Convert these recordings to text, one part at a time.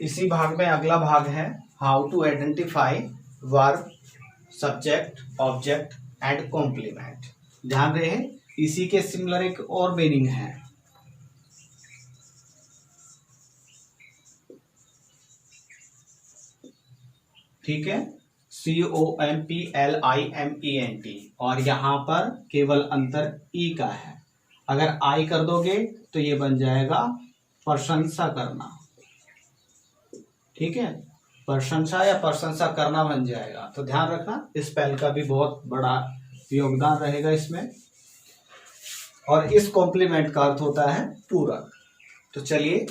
इसी भाग में अगला भाग है how to identify verb, subject, object and complement. ध्यान रहे इसी के सिमिलर एक और मीनिंग है। ठीक है, COMPLIMENT, और यहां पर केवल अंतर ई का है। अगर आई कर दोगे तो ये बन जाएगा प्रशंसा करना। ठीक है, प्रशंसा या प्रशंसा करना बन जाएगा। तो ध्यान रखना स्पेल का भी बहुत बड़ा योगदान रहेगा इसमें। और इस कॉम्प्लीमेंट का अर्थ होता है पूरक। तो चलिए,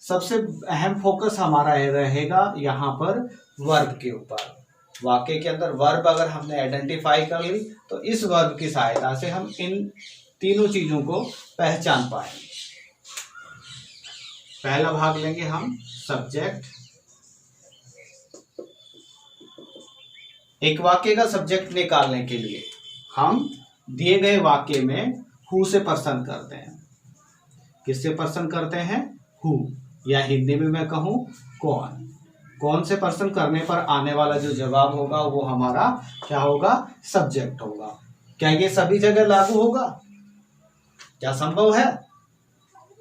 सबसे अहम फोकस हमारा रहेगा यहाँ पर वर्ब के ऊपर। वाक्य के अंदर वर्ब अगर हमने आइडेंटिफाई कर ली तो इस वर्ब की सहायता से हम इन तीनों चीजों को पहचान पाएंगे। पहला भाग लेंगे हम सब्जेक्ट। एक वाक्य का सब्जेक्ट निकालने के लिए हम दिए गए वाक्य में हु से पर्सन करते हैं। किससे पर्सन करते हैं? हु, या हिंदी में मैं कहूं कौन। कौन से पर्सन करने पर आने वाला जो जवाब होगा वो हमारा क्या होगा? सब्जेक्ट होगा। क्या ये सभी जगह लागू होगा? क्या संभव है?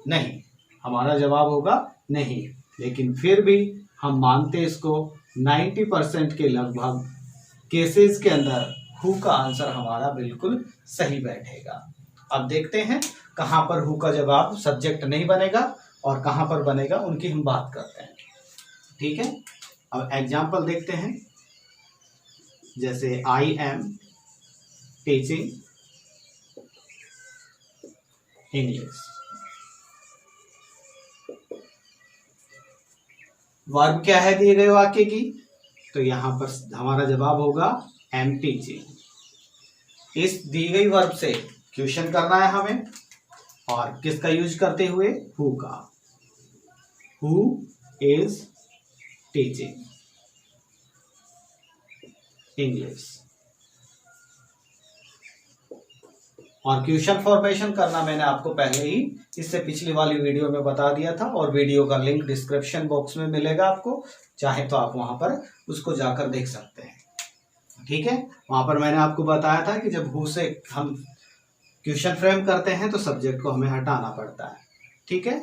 नहीं, हमारा जवाब होगा नहीं। लेकिन फिर भी हम मानते इसको 90% के लगभग केसेस के अंदर हु का आंसर हमारा बिल्कुल सही बैठेगा। अब देखते हैं कहां पर हु का जवाब सब्जेक्ट नहीं बनेगा और कहां पर बनेगा, उनकी हम बात करते हैं। ठीक है, अब एग्जाम्पल देखते हैं। जैसे I am teaching English. Verb क्या है दिए गए वाक्य की? तो यहां पर हमारा जवाब होगा एम टीचिंग। इस दी गई वर्ब से क्वेश्चन करना है हमें, और किसका यूज करते हुए? हु का। Who is teaching English. और क्वेश्चन फॉर्मेशन करना मैंने आपको पहले ही इससे पिछली वाली वीडियो में बता दिया था, और वीडियो का लिंक डिस्क्रिप्शन बॉक्स में मिलेगा आपको, चाहे तो आप वहां पर उसको जाकर देख सकते हैं। ठीक है, वहां पर मैंने आपको बताया था कि जब हु से हम क्वेश्चन फ्रेम करते हैं तो सब्जेक्ट को हमें हटाना पड़ता है। ठीक है,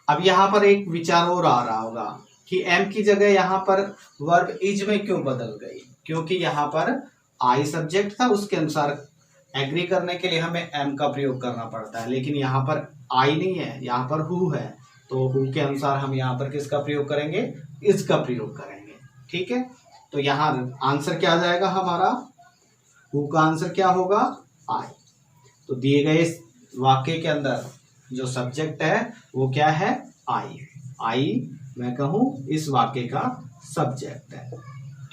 अब यहाँ पर एक विचार और आ रहा होगा कि एम की जगह यहाँ पर वर्ब इज में क्यों बदल गई? क्योंकि यहाँ पर आई सब्जेक्ट था, उसके अनुसार एग्री करने के लिए हमें एम का प्रयोग करना पड़ता है। लेकिन यहाँ पर आई नहीं है, यहाँ पर हु है, तो हु के अनुसार हम यहाँ पर किसका प्रयोग करेंगे? इज का प्रयोग करेंगे। ठीक है, तो यहाँ आंसर क्या आ जाएगा हमारा? हु का आंसर क्या होगा? आई। तो दिए गए वाक्य के अंदर जो सब्जेक्ट है वो क्या है? आई। आई मैं कहूं इस वाक्य का सब्जेक्ट है।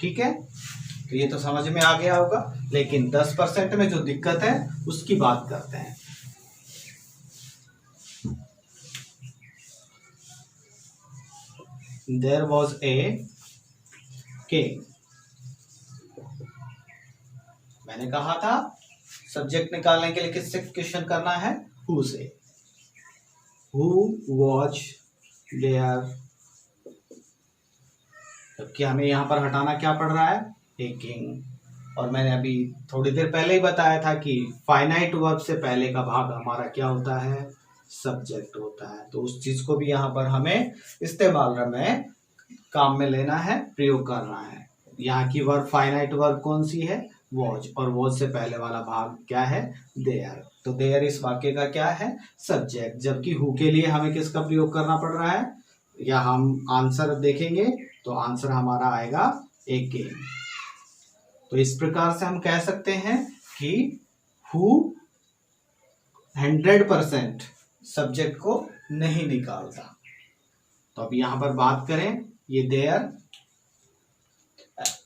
ठीक है, तो ये तो समझ में आ गया होगा। लेकिन 10% में जो दिक्कत है उसकी बात करते हैं। There was a king. मैंने कहा था सब्जेक्ट निकालने के लिए किससे क्वेश्चन करना है? हु से। हु वॉज देयर, जबकि हमें यहां पर हटाना क्या पड़ रहा है? A king. और मैंने अभी थोड़ी देर पहले ही बताया था कि फाइनाइट वर्ब से पहले का भाग हमारा क्या होता है? सब्जेक्ट होता है। तो उस चीज को भी यहाँ पर हमें इस्तेमाल में काम में लेना है, प्रयोग करना है। यहाँ की वर्ब फाइनाइट वर्ब कौन सी है? वॉज। और वॉज से पहले वाला भाग क्या है? देयर। तो देयर इस वाक्य का क्या है? सब्जेक्ट। जबकि हु के लिए हमें किसका प्रयोग करना पड़ रहा है? या हम आंसर देखेंगे तो आंसर हमारा आएगा ए किंग। तो इस प्रकार से हम कह सकते हैं कि हु 100% सब्जेक्ट को नहीं निकालता। तो अब यहां पर बात करें, ये देयर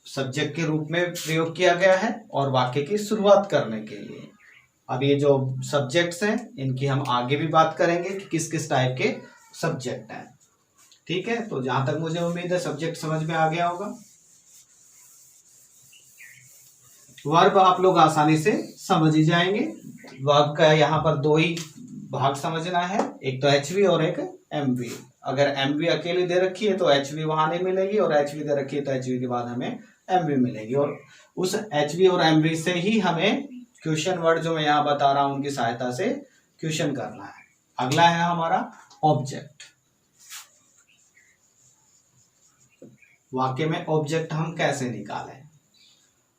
सब्जेक्ट के रूप में प्रयोग किया गया है और वाक्य की शुरुआत करने के लिए। अब ये जो सब्जेक्ट्स हैं इनकी हम आगे भी बात करेंगे कि किस किस टाइप के सब्जेक्ट हैं। ठीक है, तो जहां तक मुझे उम्मीद है सब्जेक्ट समझ में आ गया होगा। वर्ब आप लोग आसानी से समझ ही जाएंगे। वर्ब का यहाँ पर दो ही भाग समझना है, एक तो एचवी और एक एमवी। अगर एमवी अकेली दे रखी है तो एचवी वहां नहीं मिलेगी, और एचवी दे रखी है तो एचवी के बाद हमें एमवी मिलेगी, और उस एचवी और एमवी से ही हमें क्वेश्चन वर्ड जो मैं यहाँ बता रहा हूं उनकी सहायता से क्वेश्चन करना है। अगला है हमारा ऑब्जेक्ट। वाक्य में ऑब्जेक्ट हम कैसे निकालें?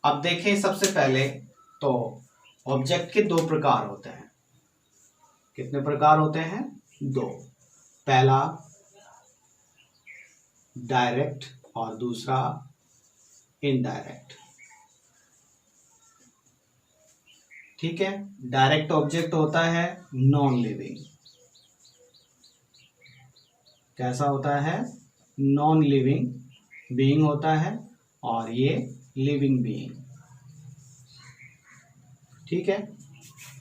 अब देखें, सबसे पहले तो ऑब्जेक्ट के दो प्रकार होते हैं। कितने प्रकार होते हैं? दो। पहला डायरेक्ट और दूसरा इनडायरेक्ट। ठीक है, डायरेक्ट ऑब्जेक्ट होता है नॉन लिविंग। कैसा होता है? नॉन लिविंग बीइंग होता है, और ये लिविंग बीइंग। ठीक है,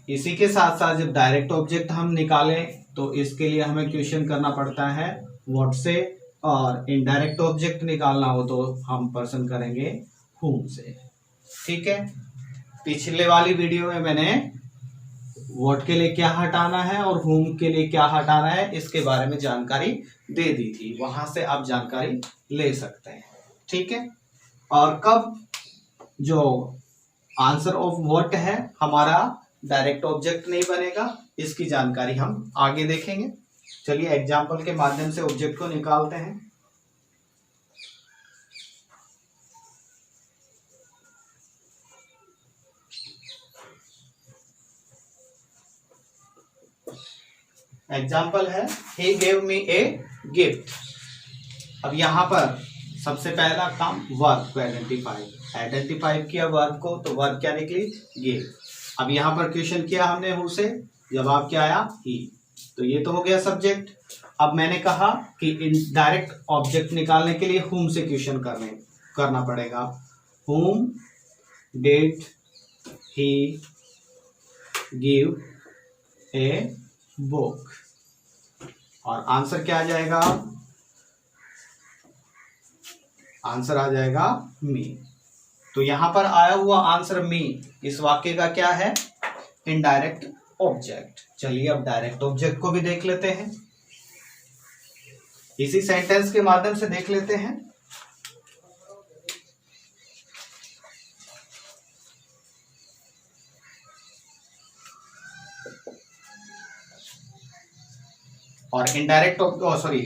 इसी के साथ साथ जब डायरेक्ट ऑब्जेक्ट हम निकालें तो इसके लिए हमें क्वेश्चन करना पड़ता है व्हाट से, और इनडायरेक्ट ऑब्जेक्ट निकालना हो तो हम पर्सन करेंगे whom से। ठीक है, पिछले वाली वीडियो में मैंने व्हाट के लिए क्या हटाना है और whom के लिए क्या हटाना है इसके बारे में जानकारी दे दी थी, वहां से आप जानकारी ले सकते हैं। ठीक है, और कब जो आंसर ऑफ व्हाट है हमारा डायरेक्ट ऑब्जेक्ट नहीं बनेगा, इसकी जानकारी हम आगे देखेंगे। चलिए एग्जाम्पल के माध्यम से ऑब्जेक्ट को निकालते हैं। एग्जाम्पल है he gave me a gift। अब यहां पर सबसे पहला काम वर्ब को आइडेंटिफाई किया वर्ब को, तो वर्ब क्या निकली? गिव। अब यहां पर क्वेश्चन किया हमने हु से, जवाब क्या आया? ही। तो ये तो हो गया सब्जेक्ट। अब मैंने कहा कि इनडायरेक्ट ऑब्जेक्ट निकालने के लिए whom से क्वेश्चन करना पड़ेगा। whom did he give a book, और आंसर क्या आ जाएगा? आंसर आ जाएगा मी। तो यहां पर आया हुआ आंसर मी इस वाक्य का क्या है? Indirect object. चलिए अब डायरेक्ट ऑब्जेक्ट को भी देख लेते हैं, इसी सेंटेंस के माध्यम से देख लेते हैं। और इनडायरेक्ट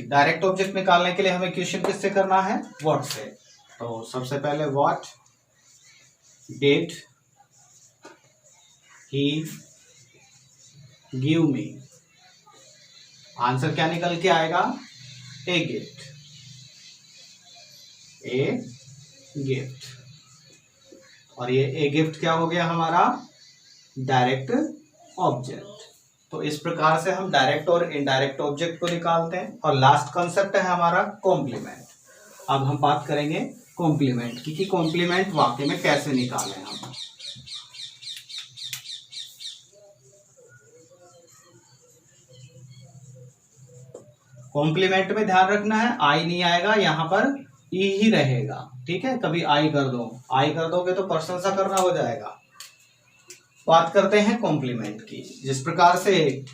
डायरेक्ट ऑब्जेक्ट निकालने के लिए हमें क्वेश्चन किससे करना है? व्हाट से। तो सबसे पहले what did he give me, answer क्या निकल के आएगा? A gift. ए गिफ्ट, और ये ए गिफ्ट क्या हो गया हमारा? Direct object. तो इस प्रकार से हम डायरेक्ट और इनडायरेक्ट ऑब्जेक्ट को निकालते हैं। और लास्ट कॉन्सेप्ट है हमारा कॉम्प्लीमेंट। अब हम बात करेंगे कॉम्प्लीमेंट की कि कॉम्प्लीमेंट वाक्य में कैसे निकालें हम। कॉम्प्लीमेंट में ध्यान रखना है आई नहीं आएगा, यहां पर ई ही रहेगा। ठीक है, कभी आई कर दोगे तो प्रशंसा करना हो जाएगा। बात करते हैं कॉम्प्लीमेंट की। जिस प्रकार से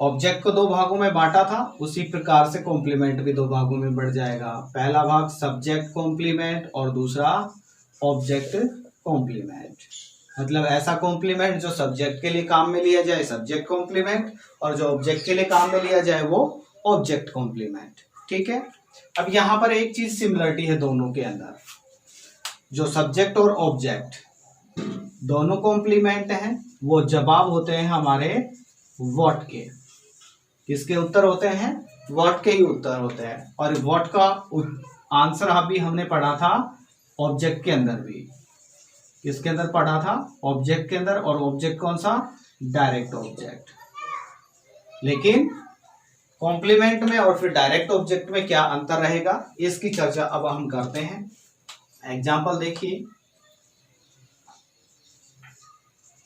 ऑब्जेक्ट को दो भागों में बांटा था, उसी प्रकार से कॉम्प्लीमेंट भी दो भागों में बढ़ जाएगा। पहला भाग सब्जेक्ट कॉम्प्लीमेंट और दूसरा ऑब्जेक्ट कॉम्प्लीमेंट। मतलब ऐसा कॉम्प्लीमेंट जो सब्जेक्ट के लिए काम में लिया जाए सब्जेक्ट कॉम्प्लीमेंट, और जो ऑब्जेक्ट के लिए काम में लिया जाए वो ऑब्जेक्ट कॉम्प्लीमेंट। ठीक है, अब यहां पर एक चीज सिमिलरिटी है दोनों के अंदर, जो सब्जेक्ट और ऑब्जेक्ट दोनों कॉम्प्लीमेंट हैं, वो जवाब होते हैं हमारे व्हाट के। किसके उत्तर होते हैं? व्हाट के ही उत्तर होते हैं। और व्हाट का आंसर अभी हमने पढ़ा था ऑब्जेक्ट के अंदर भी। किसके अंदर पढ़ा था? ऑब्जेक्ट के अंदर। और ऑब्जेक्ट कौन सा? Direct object. लेकिन कॉम्प्लीमेंट में और फिर डायरेक्ट ऑब्जेक्ट में क्या अंतर रहेगा, इसकी चर्चा अब हम करते हैं। एग्जाम्पल देखिए,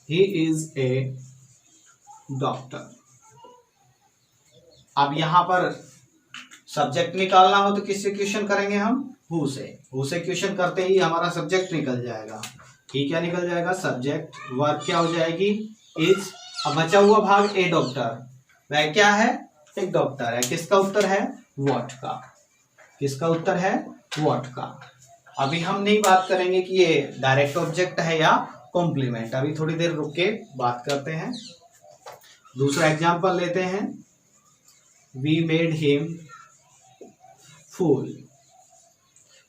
ही इज ए डॉक्टर। अब यहां पर सब्जेक्ट निकालना हो तो किससे क्वेश्चन करेंगे हम? हु से। हु से क्वेश्चन करते ही हमारा सब्जेक्ट निकल जाएगा। ही क्या निकल जाएगा? सब्जेक्ट। वर्ब क्या हो जाएगी? इज। अब बचा हुआ भाग ए डॉक्टर, वह क्या है? एक डॉक्टर है। किसका उत्तर है? व्हाट का। किसका उत्तर है? व्हाट का। अभी हम नहीं बात करेंगे कि ये डायरेक्ट ऑब्जेक्ट है या कॉम्प्लीमेंट, अभी थोड़ी देर रुक के बात करते हैं। दूसरा एग्जांपल लेते हैं। वी मेड हिम फूल।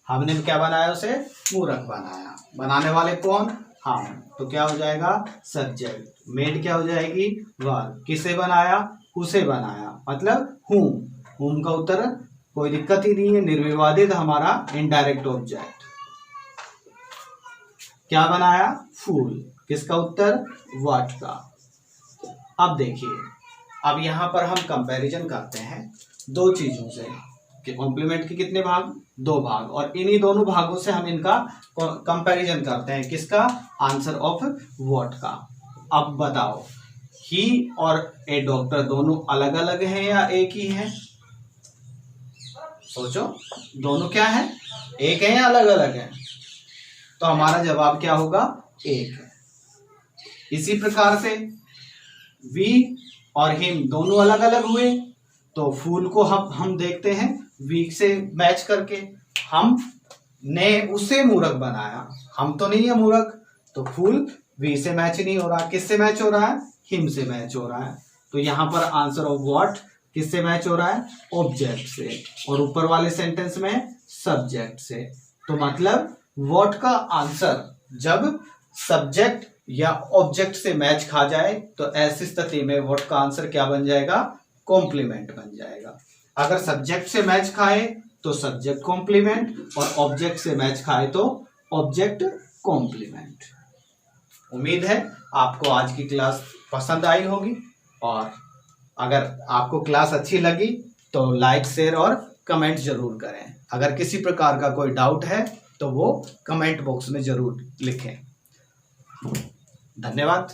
हमने क्या बनाया? उसे मूर्ख बनाया। बनाने वाले कौन? हम। तो क्या हो जाएगा? सब्जेक्ट। मेड क्या हो जाएगी? वर्ब। किसे बनाया? उसे बनाया, मतलब हुम का उत्तर कोई दिक्कत ही नहीं है, निर्विवादित हमारा इनडायरेक्ट ऑब्जेक्ट। क्या बनाया? फूल। किसका उत्तर? व्हाट का। अब देखिए, अब यहां पर हम कंपैरिजन करते हैं दो चीजों से कि कॉम्प्लीमेंट के कितने भाग? 2 भाग, और इन्हीं दोनों भागों से हम इनका कंपैरिजन करते हैं। किसका? आंसर ऑफ व्हाट का। अब बताओ, ही और ए डॉक्टर दोनों अलग अलग हैं या एक ही है? सोचो, दोनों क्या है? एक है या अलग अलग है? तो हमारा जवाब क्या होगा? एक है। इसी प्रकार से वी और हिम दोनों अलग अलग हुए, तो फूल को हम देखते हैं वी से मैच करके। हम ने उसे मूर्ख बनाया, हम तो नहीं है मूर्ख, तो फूल वी से मैच नहीं हो रहा। किससे मैच हो रहा है? हिम से मैच हो रहा है। तो यहां पर आंसर ऑफ व्हाट किससे मैच हो रहा है? ऑब्जेक्ट से, और ऊपर वाले सेंटेंस में सब्जेक्ट से। तो मतलब व्हाट का आंसर जब सब्जेक्ट या ऑब्जेक्ट से मैच खा जाए तो ऐसी स्थिति में व्हाट का आंसर क्या बन जाएगा? कॉम्प्लीमेंट बन जाएगा। अगर सब्जेक्ट से मैच खाए तो सब्जेक्ट कॉम्प्लीमेंट, और ऑब्जेक्ट से मैच खाए तो ऑब्जेक्ट कॉम्प्लीमेंट। उम्मीद है आपको आज की क्लास पसंद आई होगी, और अगर आपको क्लास अच्छी लगी तो लाइक, शेयर और कमेंट जरूर करें। अगर किसी प्रकार का कोई डाउट है तो वो कमेंट बॉक्स में जरूर लिखें। धन्यवाद।